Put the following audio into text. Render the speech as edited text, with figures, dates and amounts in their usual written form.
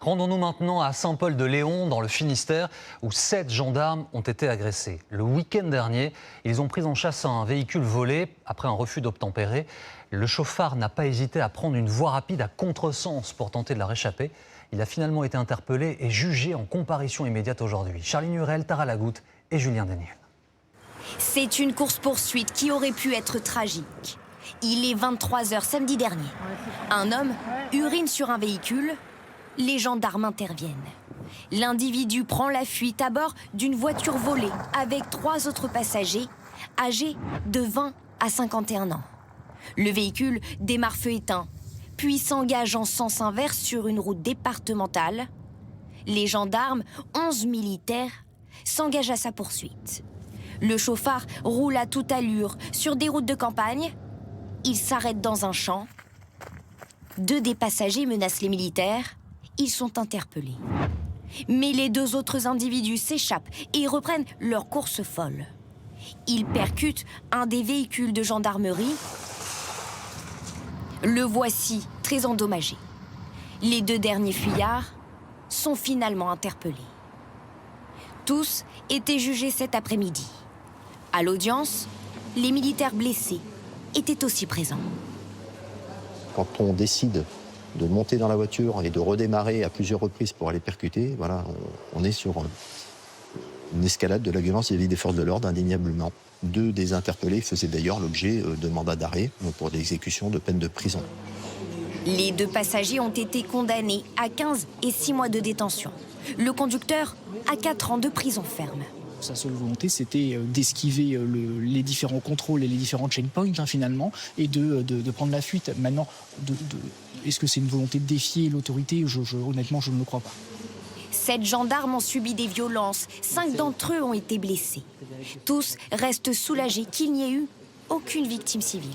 Rendons-nous maintenant à Saint-Paul-de-Léon, dans le Finistère, où 7 gendarmes ont été agressés. Le week-end dernier, ils ont pris en chasse un véhicule volé après un refus d'obtempérer. Le chauffard n'a pas hésité à prendre une voie rapide à contresens pour tenter de la réchapper. Il a finalement été interpellé et jugé en comparution immédiate aujourd'hui. Charline Hurel, Tara Lagoutte et Julien Daniel. C'est une course-poursuite qui aurait pu être tragique. Il est 23h samedi dernier. Un homme urine sur un véhicule. Les gendarmes interviennent. L'individu prend la fuite à bord d'une voiture volée avec 3 autres passagers âgés de 20 à 51 ans. Le véhicule démarre feu éteint, puis s'engage en sens inverse sur une route départementale. Les gendarmes, 11 militaires, s'engagent à sa poursuite. Le chauffard roule à toute allure sur des routes de campagne. Il s'arrête dans un champ. 2 des passagers menacent les militaires. Ils sont interpellés. Mais les 2 autres individus s'échappent et reprennent leur course folle. Ils percutent un des véhicules de gendarmerie. Le voici très endommagé. Les 2 derniers fuyards sont finalement interpellés. Tous étaient jugés cet après-midi. À l'audience, les militaires blessés étaient aussi présents. Quand on décide de monter dans la voiture et de redémarrer à plusieurs reprises pour aller percuter, voilà, on est sur une escalade de la violence vis-à-vis des forces de l'ordre, indéniablement. 2 des interpellés faisaient d'ailleurs l'objet de mandats d'arrêt pour l'exécution de peines de prison. Les 2 passagers ont été condamnés à 15 et 6 mois de détention. Le conducteur à 4 ans de prison ferme. Sa seule volonté, c'était d'esquiver les différents contrôles et les différents checkpoints, finalement, et de prendre la fuite. Maintenant, est-ce que c'est une volonté de défier l'autorité ? Honnêtement, je ne le crois pas. 7 gendarmes ont subi des violences. 5 d'entre eux ont été blessés. Tous restent soulagés qu'il n'y ait eu aucune victime civile.